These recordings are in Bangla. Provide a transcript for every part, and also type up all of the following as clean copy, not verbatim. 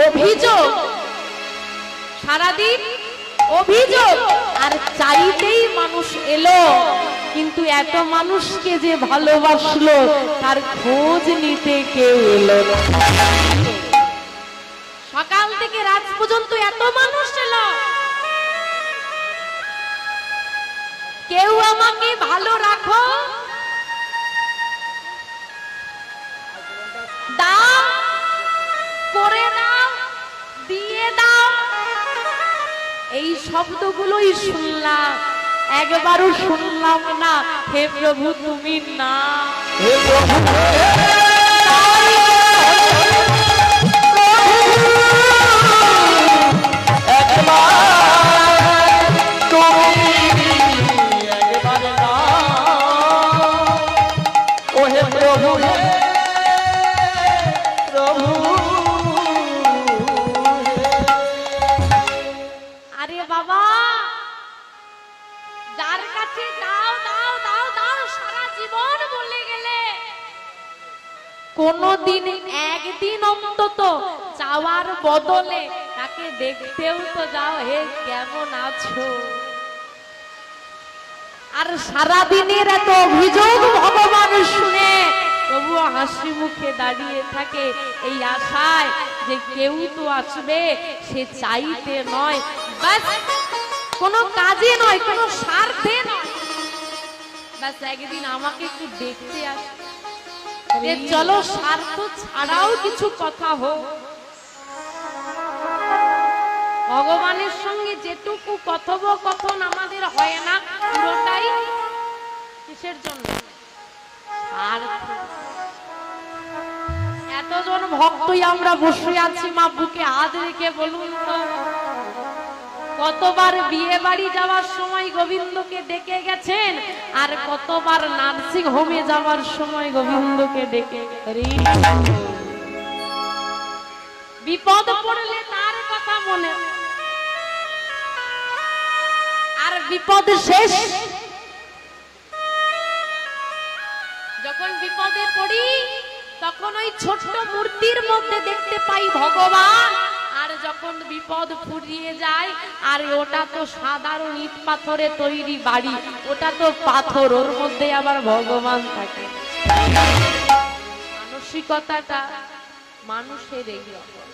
অভিযোগ, সারাদিন অভিযোগ আর চাইতেই মানুষ এলো, কিন্তু এত মানুষকে যে ভালোবাসলো তার খোঁজ নিতে কেউ এলো না। সকাল থেকে রাত পর্যন্ত এত মানুষ এলো, কেউ আমাকে ভালো রাখো, দাও, করে দাও, দিয়ে দাও, এই শব্দগুলোই শুনলাম, একবারও শুনলাম না হে প্রভু তুমি না। হে প্রভু কোনদিন একদিন অন্তত চাওয়ার বদলে তাকে দেখতেও তো যাও, হে কেমন আছো। আর সারাদিনের এত অভিযোগ ভগবান শুনে তবুও হাসি মুখে দাঁড়িয়ে থাকে এই আশায় যে কেউ তো আসবে, সে চাইতে নয়, বাস কোনো কাজে নয়, কোনো স্বার্থে নয়, বাস একদিন আমাকে একটু দেখতে আসে, চলো স্বার্থ ছাড়াও কিছু কথা হোক। ভগবানের সঙ্গে যেটুকু কথোপকথন আমাদের হয় না, পুরোটাই কিসের জন্য? স্বার্থ। এতজন ভক্তই আমরা বসে আছি, মা বুকে হাত রেখে বলুন তো কতবার বিয়ে বাড়ি যাওয়ার সময় গোবিন্দকে ডেকে গেছেন, আর কতবার নার্সিং হোমে যাওয়ার সময় গোবিন্দকে ডেকে গেছেন। বিপদ পড়লে তার কথা মনে, আর বিপদ শেষ যখন বিপদে পড়ি তখন ওই ছোট্ট মূর্তির মধ্যে দেখতে পাই ভগবান, আর যখন বিপদ ফুরিয়ে যায় আর ওটা তো সাধারণ ইট পাথরে তৈরি বাড়ি, ওটা তো পাথর, ওর মধ্যে আবার ভগবান থাকে। মানসিকতাটা মানুষের এইরকম,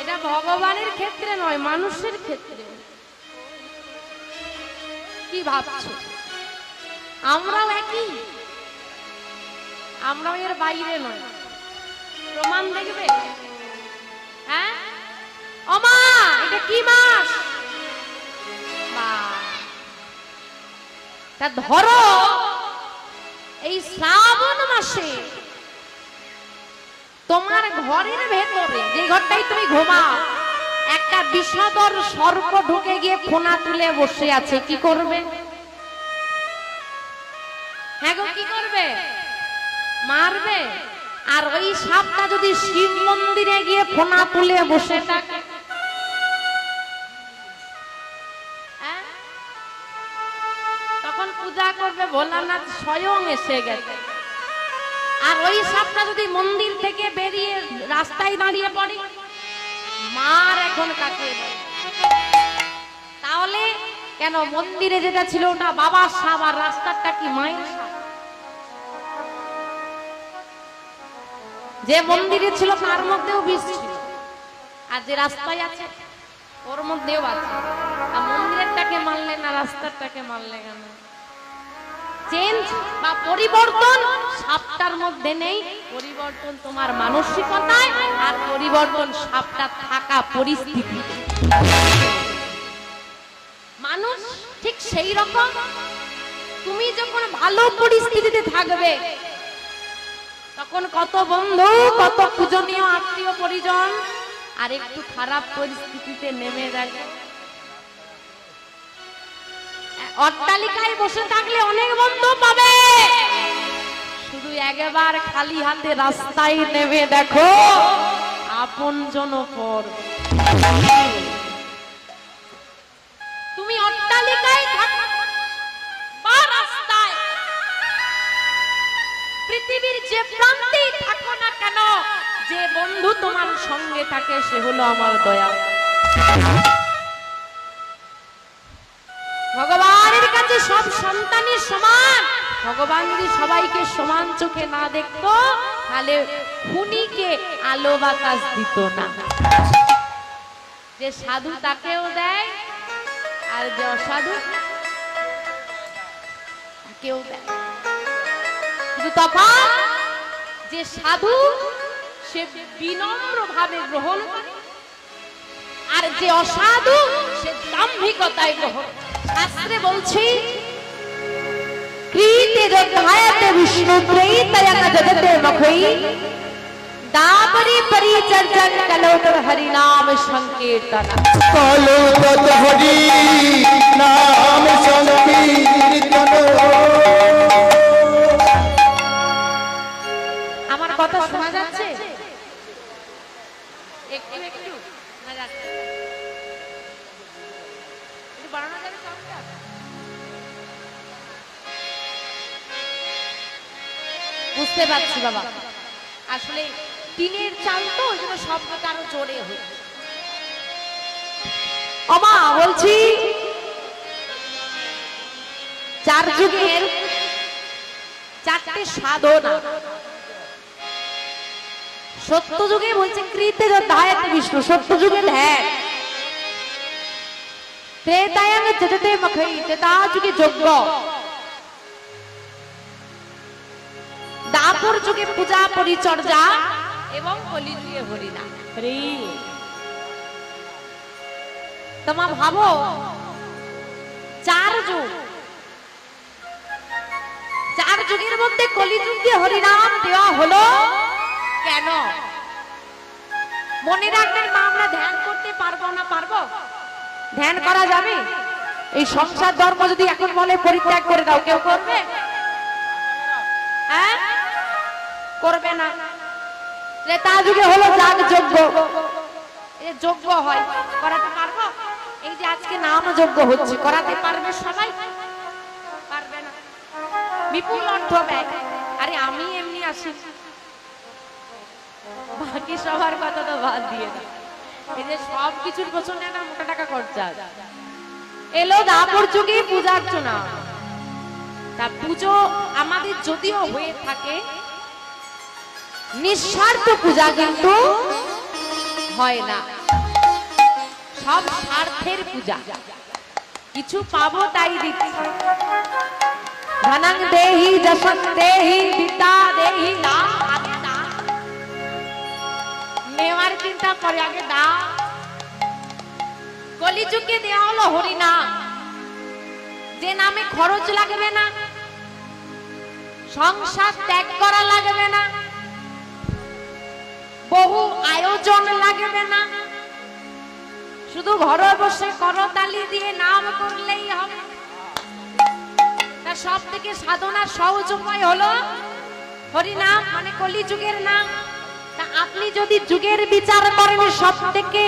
এটা ভগবানের ক্ষেত্রে নয়, মানুষের ক্ষেত্রে। কি ভাবছো? আমরাও একই, আমরাও এর বাইরে নয়। প্রমাণ দেখবে? হ্যাঁ ও মা, এটা কি মাস? তা ধরো এই শ্রাবণ মাসে তোমার ঘরের ভেতরে, যে ঘরটাই তুমি ঘুমাও, একটা বিষধর সর্প ঢুকে গিয়ে ফোনা তুলে বসে আছে, কি করবে? হ্যাঁ গো, কি করবে? মারবে। আর ওই সাপটা যদি শিব মন্দিরে গিয়ে ফোনা তুলে বসে থাকে, তখন পূজা করবে ভোলানাথ স্বয়ং এসে গেছে। আর ওই সাপটা যদি মন্দির থেকে বেরিয়ে রাস্তায় দাঁড়িয়ে পড়ে, মার এখন কাকে? তাহলে কেন মন্দিরে যেটা ছিল ওটা বাবার সাপ, আর রাস্তাটা কি মায়ের সাপ? যে মন্দিরে ছিল তার মধ্যেও বিষ ছিল, আর যে রাস্তায় আছে ওর মধ্যেও আছে। আর মন্দিরেরটাকে মানলে না, রাস্তাটাকে মানলে কেন? চেঞ্জ বা পরিবর্তন সাপটার মধ্যে নেই, পরিবর্তন তোমার মানসিকতায়, আর পরিবর্তন সাপটা থাকা পরিস্থিতি। মানুষ ঠিক সেই রকম, তুমি যখন ভালো পরিস্থিতিতে থাকবে তখন কত বন্ধু, কত পূজনীয় আত্মীয় পরিজন, আর একটু খারাপ পরিস্থিতিতে নেমে যাবে। অট্টালিকায় বসে থাকলে অনেক বন্ধু পাবে, শুধু একবার খালি হাতে রাস্তায় নেমে দেখো আপনজন পর। তুমি অট্টালিকায় থাকো বা রাস্তায়, পৃথিবীর যে প্রান্তেই থাকো না কেন, যে বন্ধু তোমার সঙ্গে থাকে সে হলো আমার দয়া। ভগবানের কাছে সব সন্তানই সমান। ভগবান যদি সবাইকে সমান চোখে না দেখতো তাহলে খুনিকে আলো বাতাস দিত না। যে সাধু তাকেও দেয় আর যে অসাধু তাকেও দেয়। কিন্তু তফাৎ যে সাধু সে বিনম্র ভাবে গ্রহণ করে, আর যে অসাধু সে দাম্ভিকতায় গ্রহণ। শাস্ত্রে বলছি কৃতে যজ্ঞায়তে বিষ্ণু ত্রৈতয়ং জগতে মখৈ দাপরি পরিচর্যং কলোতর হরি নাম সংকীর্তন। কলোতর হরি নাম সংকীর্তন। আমার কথা শোনা যাচ্ছে? একটু একটু না যাচ্ছে? একটু বাড়ানো যাবে সাউন্ডটা? বুঝতে পারছি বাবা, আসলে টিনের চাল তো ওই জন্য শব্দটা আরো জোরে হয়। আমা বলছি চার যুগের চারটে সাধনা। সত্য যুগে বলছে কৃতে যজ্ঞায়তে বিষ্ণু, সত্য যুগে ধ্যান। ত্রেতায়ং যজতে মখৈ, ত্রেতা যুগে যজ্ঞ। দাপর যুগে পূজা পরিচর্যা এবং কলি যুগে হরিনাম। তোমার ভাবো চার যুগ, চার যুগের মধ্যে কলি যুগে হরিনাম দেওয়া হলো কেন? মনে রাখবেন মা, আমরা ধ্যান করতে পারবো না? পারবো? ধ্যান করা যাবে? এই সংসার ধর্ম যদি এখন বলে পরিত্যাগ করে দাও, কেউ করবে? হ্যাঁ, করবে না। ত্রেতা যুগে হলো যাগ যজ্ঞ, এই যজ্ঞ হয়, করাতে পারবো? এই যে আজকে নাম যজ্ঞ হচ্ছে, করাতে পারবে সবাই? পারবে না, বিপুল অর্থ ব্যয়। আরে আমি এমনি আসি, বাকি সবার কথা তো বাদ দিয়ে দাও। এই যে সব কিছুর পেছনে না মোটা টাকা খরচা। এলো দাপর যুগে পূজা অর্চনা। তা পুজো আমাদের যদিও হয়ে থাকে, নিঃস্বার্থ পূজা কিন্তু হয় না, সব স্বার্থের পূজা। কিছু পাবো তাই দিচ্ছি। ধনং দেহি যশং দেহি বিদ্যা দেহি, দান আগে দান, নেওয়ার চিন্তা করে আগে দান। কলিযুগে দেওয়া হলো হরিনাম, যে নামে খরচ লাগবে না, সংসার ত্যাগ করা লাগবে না, বহু আয়োজন লাগবে না, শুধু ঘরে বসে করতালি দিয়ে নাম করলেই হবে। সব থেকে সাধনা সহজ উপায় হলো হরিনাম, মানে কলিযুগের নাম। তা আপনি যদি যুগের বিচার করেন সব থেকে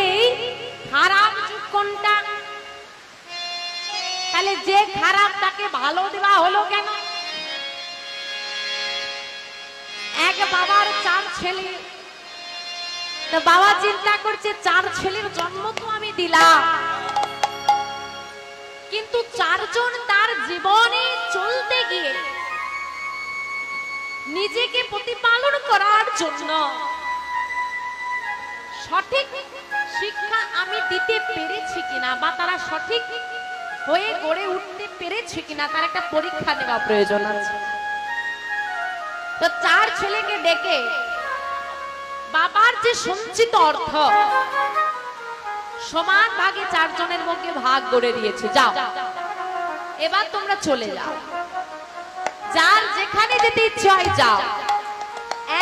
খারাপ যুগ কোনটা, তাহলে যে খারাপ তাকে ভালো দেওয়া হলো কেন? এক বাবার চার ছেলে, তো বাবা চিন্তা করছে চার ছেলের জন্ম তো আমি দিলাম, কিন্তু চারজন তার জীবনে চলতে গিয়ে নিজেকে প্রতিপালন করার জন্য সঠিক শিক্ষা আমি দিতে পেরেছি কিনা, বা তারা সঠিক হয়ে গড়ে উঠতে পেরেছে কিনা, তার একটা পরীক্ষা নেওয়া প্রয়োজন আছে। তো চার ছেলেকে ডেকে বাবার যে সঞ্চিত অর্থ সমান ভাগে চারজনের মধ্যে ভাগ করে দিয়েছে, যাও এবার তোমরা চলে যাও, যার যেখানে যেতে ইচ্ছে হয় যাও,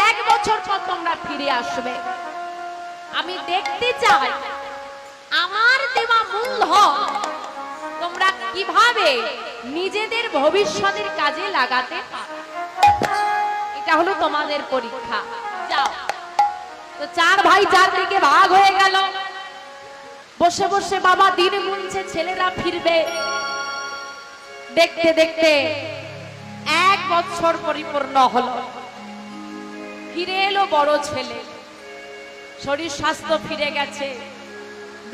1 বছর পর তোমরা ফিরে আসবে। আমি দেখতে চাই আমার দেওয়া মূলধন তোমরা কিভাবে নিজেদের ভবিষ্যতের কাজে লাগাতে পারো। এটা হলো তোমাদের পরীক্ষা, যাও। তো চার ভাই চারদিকে ভাগ হয়ে গেল। বসে বসে বাবা দিন গুনছে ছেলেরা ফিরবে। দেখতে দেখতে 1 বছর পরিপূর্ণ হলো। ফিরে এলো বড় ছেলে, শরীর স্বাস্থ্য ফিরে গেছে,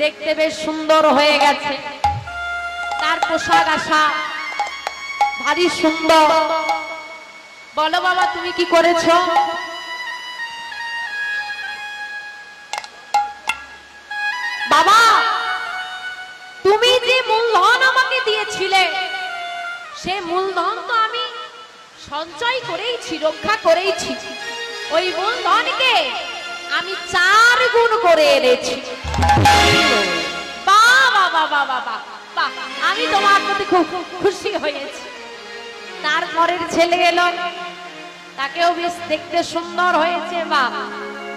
দেখতে বেশ সুন্দর হয়ে গেছে, তার পোশাক আশাক ভারী সুন্দর। বলো বাবা তুমি কি করেছো? বাবা তুমি যে মূলধন আমাকে দিয়েছিলে, সে মূলধন তো আমি সঞ্চয় করেইছি, রক্ষা করেইছি। ওই মূলধনকে আমি 4 গুণ করে এনেছি। বাবা বাবা বাবা বাহ, আমি তোমার প্রতি খুব খুশি হয়েছি। তারপরের ছেলে এলো, তাকেও বেশ দেখতে সুন্দর হয়েছে। বা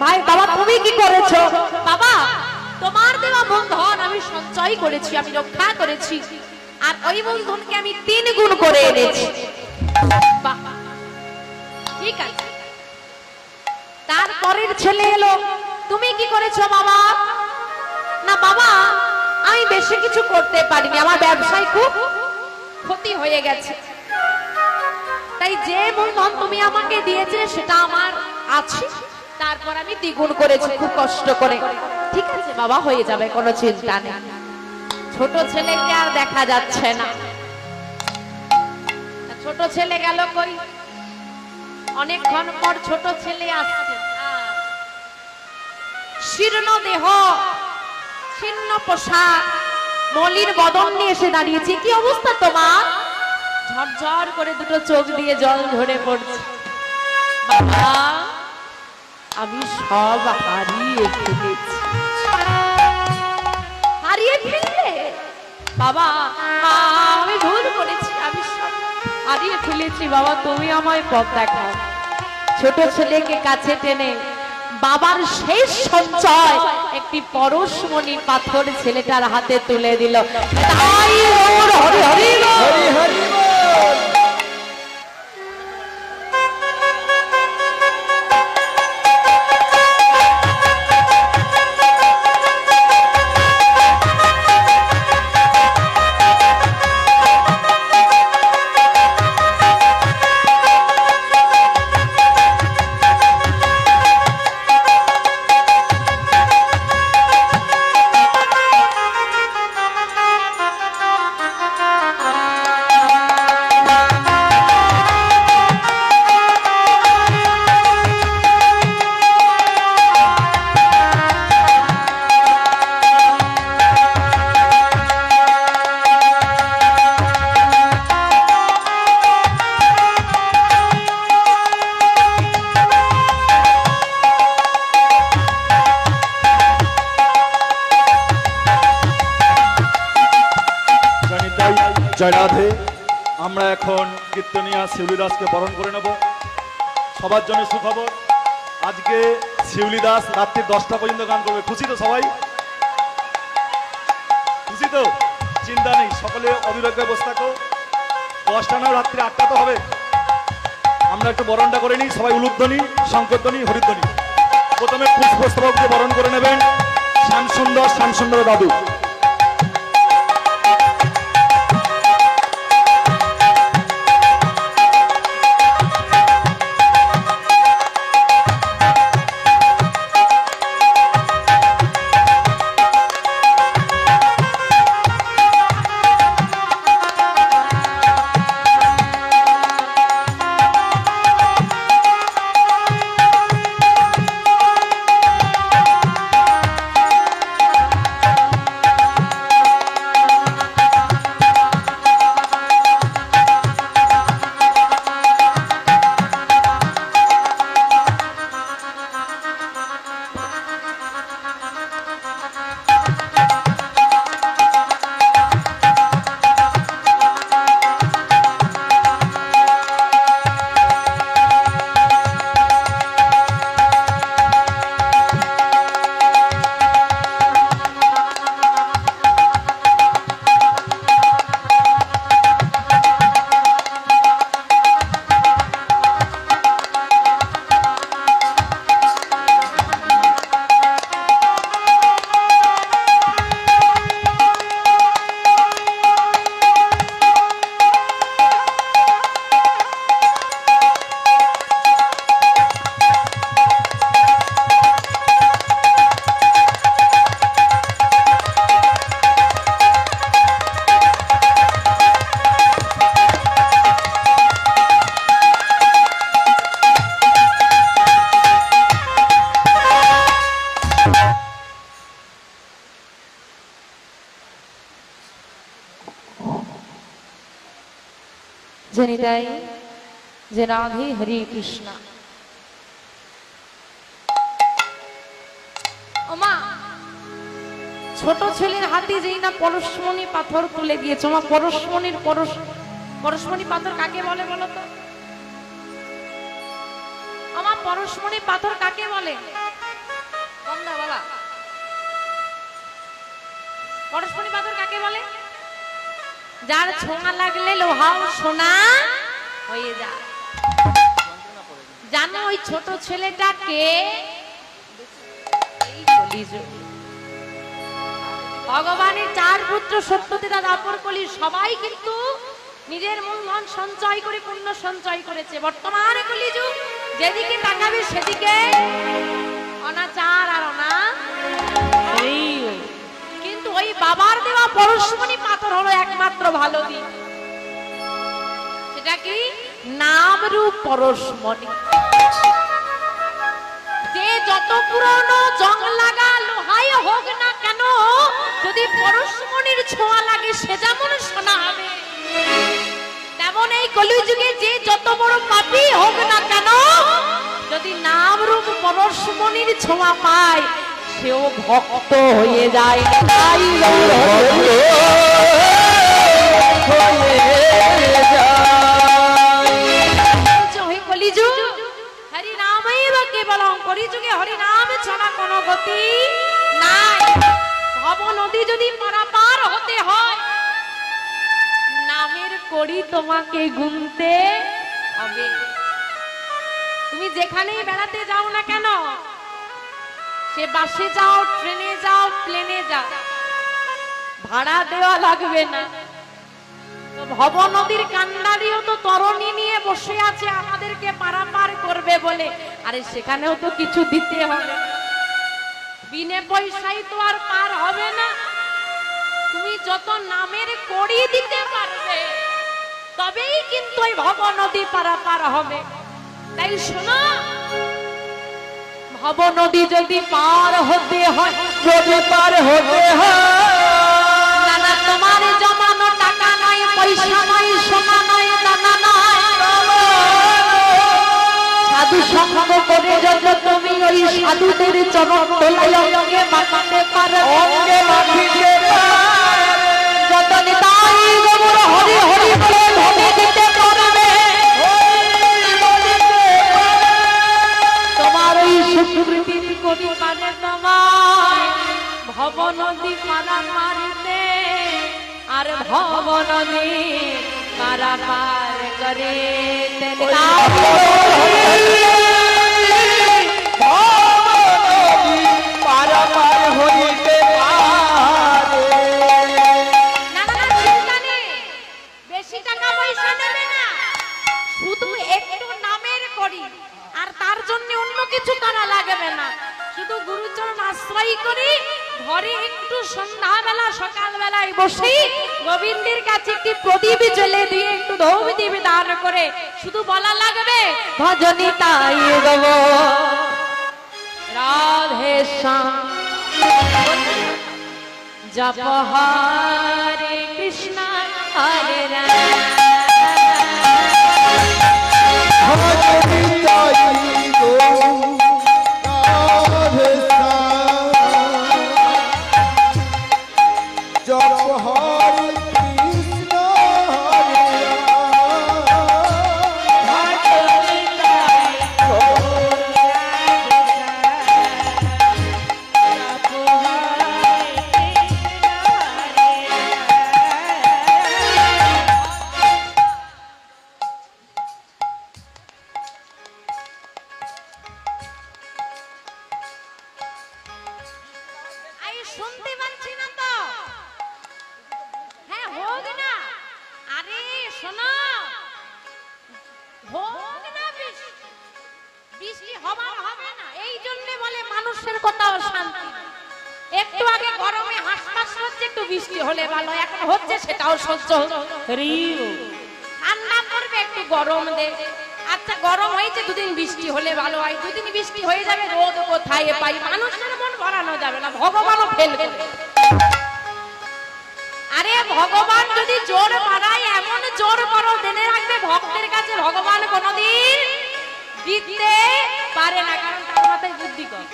ভাই বাবা তুমি কি করেছো? বাবা তোমার দেওয়া মূলধন আমি সঞ্চয় করেছি, আমি রক্ষা করেছি, আর ওই মূলধনকে আমি 3 গুণ করে এনেছি। বাহ ঠিক আছে। তারপরের ছেলে এলো, তুমি কি করেছো বাবা? না বাবা আমি বেশি কিছু করতে পারিনি, আমার ব্যবসায় খুব ক্ষতি হয়ে গেছে, তাই যে মূলধন তুমি আমাকে দিয়েছে সেটা আমার আছে, তারপর আমি 2 গুণ করেছি খুব কষ্ট করে। ঠিক আছে বাবা হয়ে যাবে, কোনো চিন্তা নেই। ছোট ছেলেকে আর দেখা যাচ্ছে না। ছোট ছেলে গেল কই? অনেকক্ষণ পর ছোট ছেলে আসছে, শীর্ণ দেহ, ছিন্ন পোশাক, মলিন বদন নিয়ে এসে দাঁড়িয়েছে। কি অবস্থা তোমার? ঝরঝর করে দুটো চোখ দিয়ে জল ঝরে পড়ছে। বাবা আমি সব হারিয়ে ফেলেছি। হারিয়ে ফেললে? বাবা আমি ভুল করেছি, আমি সব হারিয়ে ফেলেছি। বাবা তুমি আমায় পথ দেখাও। ছোট ছেলেকে কাছে টেনে বাবার শেষ সঞ্চয় একটি পরশমণি পাথর ছেলেটার হাতে তুলে দিল। তাই ওর হরি হরি হরি হরি বল। জয় রাধে। আমরা এখন কীর্তনিয়া শিউলি দাসকে বরণ করে নেব। সবার জন্য সুখবর, আজকে শিউলি দাস রাত্রি 10টা পর্যন্ত গান করবে। খুশি তো সবাই? খুশি তো? চিন্তা নেই, সকলে অবিরোধে বসে থাকো। 10টা না, রাত্রি 8টা তো হবে। আমরা একটু বরণটা করে নিই, সবাই উলুধ্বনি, শঙ্করধ্বনি, হরিধ্বনি। প্রথমে পুষ্পস্তবককে বরণ করে নেবেন শ্যামসুন্দর দাদু। জেনে দেয় যে রাধে হরে কৃষ্ণ। ওমা ছোট ছেলের হাতে যেই না পরশমণি পাথর তুলে দিয়েছে, ওমা পরশমণি পাথর কাকে বলে বলো তো? আমার পরশমণি পাথর কাকে বলে? বাবা পরশমণি পাথর কাকে বলে? যার ছোঁয়া লাগলে লোহাও সোনা হয়ে যায়। জানো ওই ছোট ছেলেটাকে? ভগবানের 4 পুত্র সত্যজিৎ দাপর কলি সবাই কিন্তু নিজের মূলধন সঞ্চয় করে পুণ্য সঞ্চয় করেছে। বর্তমানে কলিযুগ যেদিকে তাকাবে সেদিকে অনাচার আর কিন্তু ওই বাবার দেওয়া পরশমণি পাথর হলো একমাত্র ভালো দিক। সেটা কি? নাম রূপ পরশমণি। যে যত পুরনো জং লাগা লোহাই হোক না কেন, যদি পরশমণির ছোঁয়া লাগে সে যেমন সোনা হবে। তেমন এই কলিযুগে যে যত বড় পাপী হোক না কেন, যদি নাম রূপ পরশমণির ছোঁয়া পায় সেও ভক্ত হয়ে যায়। তাই কলিযুগ হরি নামই বা কেবলম, কলিযুগে হরি নাম ছাড়া কোনো গতি নাই। ভব নদী যদি পারাপার হতে হয়, নামের কড়ি তোমাকে গুনতে হবে। তুমি যেখানেই বেড়াতে যাও না কেন, সে বাসে যাও, ট্রেনে যাও, প্লেনে যাও, ভাড়া দেওয়া লাগবে না। ভব নদীর কান্ডারিও তো তরণী নিয়ে বসে আছে আমাদেরকে পারাপার করবে বলে, আরে সেখানেও তো কিছু দিতে হবে। বিনে পয়সায় তো আর পার হবে না। তুমি যত নামের কড়ি দিতে পারবে তবেই কিন্তু ওই ভব নদী পারাপার হবে। তাই শোনো, ভব নদী যদি পার হতে হয়, যদি পার হতে হয়, না না তোমার জমানো টাকা নয়, পয়সা নয়, সোনা নয়, দানা নয়, সাধু সঙ্গ করে যত তুমি ওই সাধুদের চরণ তলায় অঙ্গে মাখাতে পারো, অঙ্গে মাখিতে পারে, যত নিতাই গৌর হরি হরি বলে ধ্বনি দিতে পারবে, তোমার ওই সুকৃতির কবি পারে তোমায় ভব নদী পারাপারিতে, আর ভব নদী পারাপার করে পারাপার হইতে পারে। বেশি টাকা পয়সা নেবে না, শুধু একটু নামের করি, আর তার জন্য অন্য কিছু করা লাগবে না। শুধু গুরুচরণ আশ্রয় করি, ঘরে একটু সন্ধ্যাবেলা সকালবেলায় বসে গোবিন্দের কাছে একটি প্রদীপ জ্বেলে দিয়ে একটু ধূপ দীপ দান করে শুধু বলা লাগবে ভজনী তাই দেব রাধে শ্যাম জপ হরে কৃষ্ণ হরে রাম। শুনতে পাচ্ছি না তো? হ্যাঁ হোক না, আরে শোনো, হোক না বৃষ্টি হবার হবে না, এই জন্য বলে মানুষের কথাও শান্তি। একটু আগে গরমে হাঁসফাঁস হচ্ছে, একটু বৃষ্টি হলে ভালো, এখন হচ্ছে সেটাও সহ্য। ঠান্ডা পড়বে, একটু গরম দে। আচ্ছা গরম হয়েছে, দুদিন বৃষ্টি হলে ভালো হয়, দুদিন বৃষ্টি হয়ে যাবে, রোদ কোথায় পাই? মানুষের মন ভরানো যাবে না, ভগবানও ফেল করবে। আরে ভগবান যদি জোর বাড়ায় এমন জোর করো জেনে রাখবে ভক্তের কাছে ভগবান কোনোদিন জিততে পারে না, কারণ তার মাথায় বুদ্ধি কম।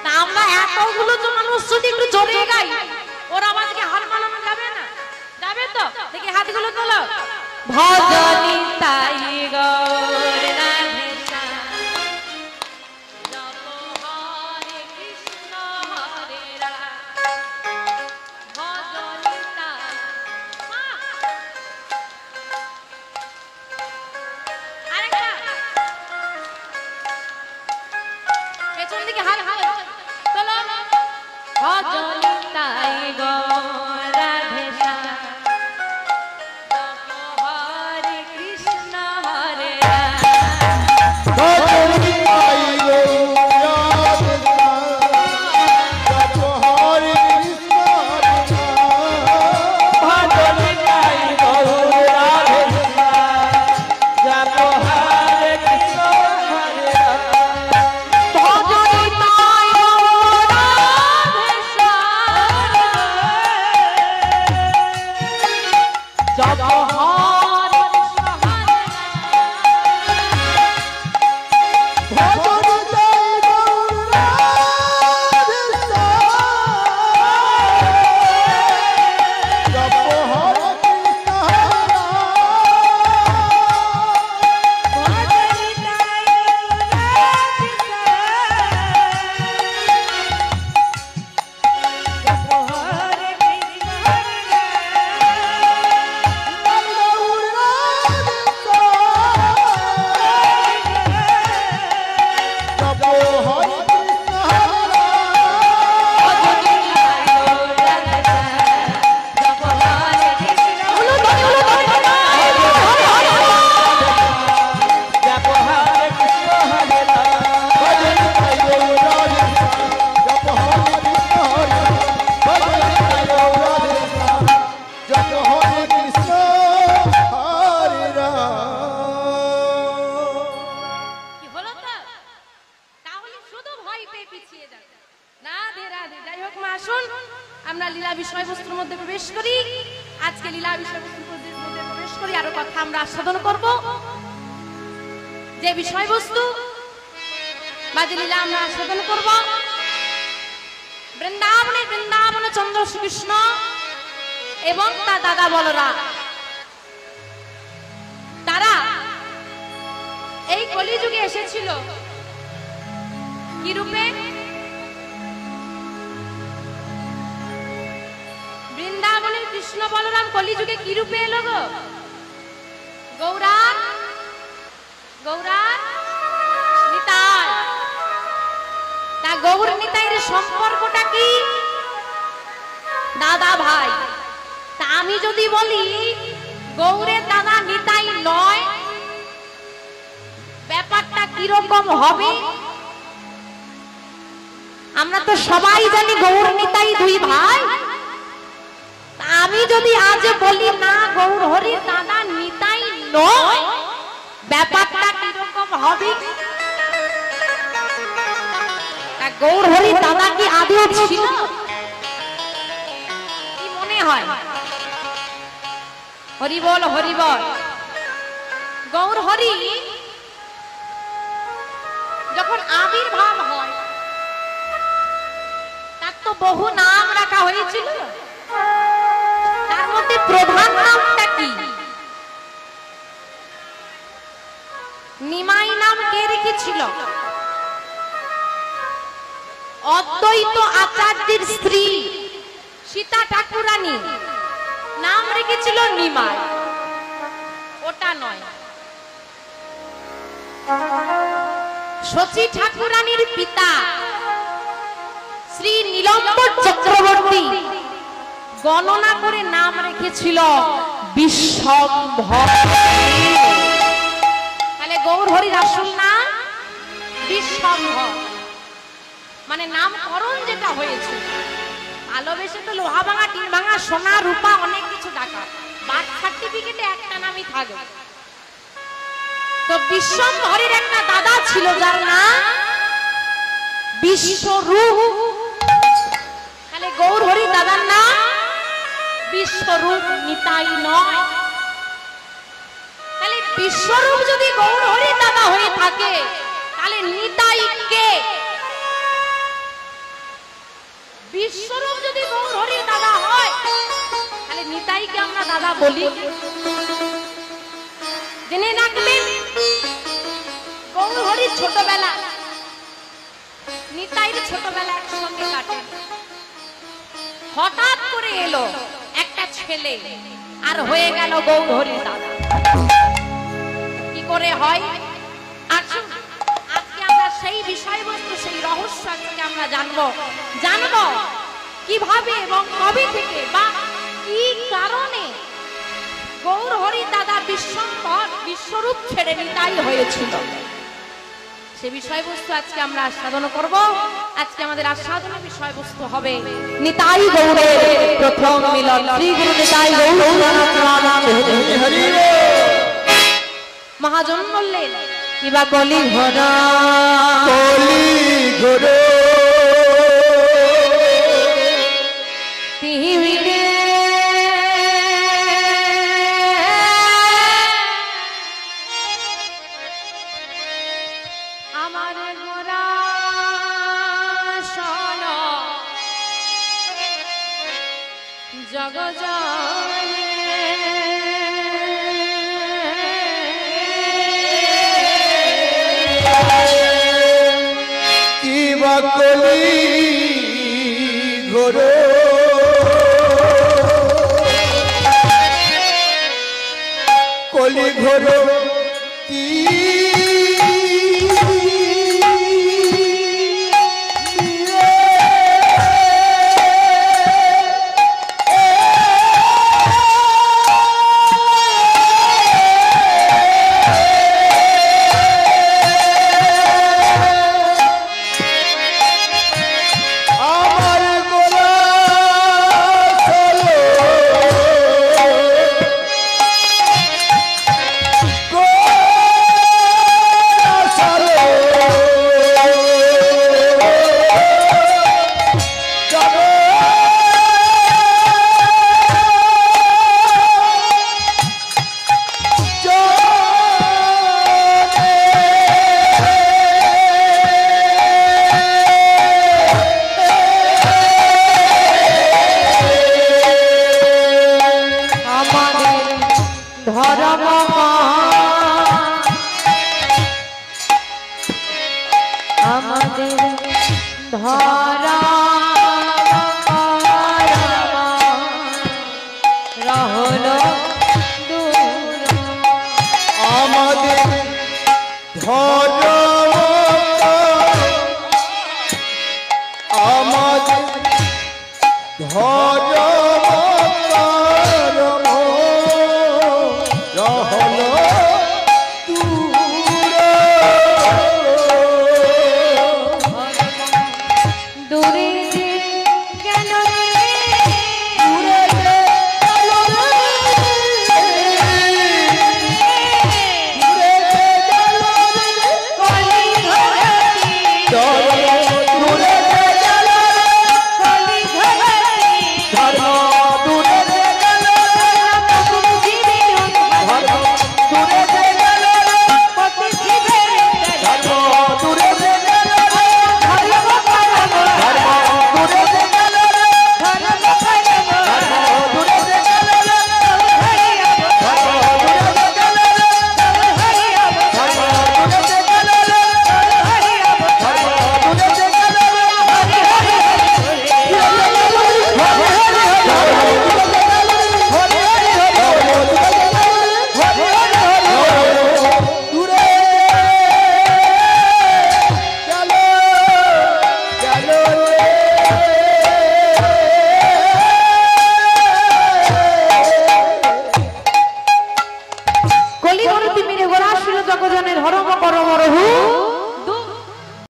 তা আমরা এতগুলো তো মানুষ যদি একটু জোরে গাই, ওর আওয়াজকে হার মানানো যাবে না? যাবে তো? দেখি হাতগুলো তোলো। ভজনী তাই গৌর রাধে শ্যাম, জপ হরে কৃষ্ণ হরে রাম, ভজনী তাই। আরেকটা পেছন দিকে হাত তোলো। ভজনী তাই গৌর রাধে শ্যাম, হরে কৃষ্ণ হরে রাম। ভজনী তাই গৌর রাধে শ্যাম, জপ হরে কৃষ্ণ হরে রাম। ভজনী তাই গৌর রাধে শ্যাম, জপ হরে কৃষ্ণ হরে রাম। ভজনী তাই গৌর রাধে শ্যাম, জপ হরে কৃষ্ণ হরে রাম। ভজনী তাই গৌর রাধে শ্যাম, জপ হরে কৃষ্ণ হরে কি হলো তো? তাহলে শুধু ভয় পেয়ে পিছিয়ে যাবে। রাধে রাধে। যাই হোক মা, আসুন আমরা লীলা বিষয়বস্তুর মধ্যে প্রবেশ করি। আজকে লীলা বিষয়বস্তুর মধ্যে প্রবেশ করি, আরো কথা আমরা আস্বাদন করব। যে বিষয়বস্তু বা যে লীলা আমরা আস্বাদন করব, বৃন্দাবনে চন্দ্র শ্রীকৃষ্ণ এবং তার দাদা বলরাম, তারা এই কলিযুগে এসেছিল কি রূপে? বৃন্দাবনের কৃষ্ণ বলরাম কলিযুগে কি রূপে এলো গো? গৌরার নিতাই। তা গৌর নিতাইয়ের সম্পর্কটা কি? দাদা ভাই। তা আমি যদি বলি গৌরের দাদা নিতাই নয়, ব্যাপারটা কিরকম হবে? আমরা তো সবাই জানি গৌর নিতাই দুই ভাই। তা আমি যদি আজ বলি না গৌর হরির দাদা নিতাই নয়, ব্যাপারটা কিরকম হবে? তা গৌর হরির দাদা কি আদৌ ছিল? কি মনে হয়? হরি বল হরি বল। গৌর হরি যখন আবির্ভাব হয়, তার তো বহু নাম রাখা হয়েছিল। তার মধ্যে প্রধান নামটা কি? নিমাই নাম কে রেখেছিল? অদ্বৈত আচার্যের স্ত্রী সীতা ঠাকুরানী নাম রেখেছিল নিমাই। ওটা নয়। শচী ঠাকুরানীর পিতা শ্রী নীলম্বর চক্রবর্তী গণনা করে নাম রেখেছিল বিশ্বম্ভর। তাহলে গৌর হরির আসল নাম বিশ্বম্ভর, মানে নামকরণ যেটা হয়েছে। ভালোবেসে তো লোহা ভাঙা, টিন ভাঙা, সোনা রূপা অনেক কিছু টাকা, বার্থ সার্টিফিকেটে একটা নামই থাকবে। তো বিশ্বম্ভরের একটা দাদা ছিল যার নাম বিশ্বরূপ। তাহলে গৌর হরি দাদার নাম বিশ্বরূপ নিতাই নয়। তাহলে বিশ্বরূপ যদি গৌর হরি দাদা হয়ে থাকে তাহলে নিতাই কে? বিশ্বরূপ যদি গৌর হরি দাদা হয় তাহলে নিতাইকে আমরা দাদা বলি। জেনে রাখবেন গৌর হরির ছোটবেলা নিতাইয়ের ছোটবেলা একসঙ্গে কাটে। হঠাৎ করে এলো একটা ছেলে আর হয়ে গেল গৌর হরি দাদা। কি করে হয়? আসুন আজকে আমরা সেই বিষয়বস্তু সেই রহস্য আজকে আমরা জানবো কিভাবে এবং কবে থেকে বা কি কারণে গৌর হরি দাদা বিশ্বরূপ ছেড়ে নিতাই হয়েছিল। সে বিষয়বস্তু আজকে আমরা আস্বাদন করব। আজকে আমাদের আস্বাদনের বিষয়বস্তু হবে নিতাই গৌরের প্রথম মিলন। শ্রী গুরু নিতাই গৌর মহাজন বললেন কিবা কলি ঘোরা আমার গোরা শোন জগ কিবা কলি ঘোর কলি ঘোর কি আমাদের ধরা রহল দূর আমাদের ধর্ম আমাদের ধর্ম রহল দূরে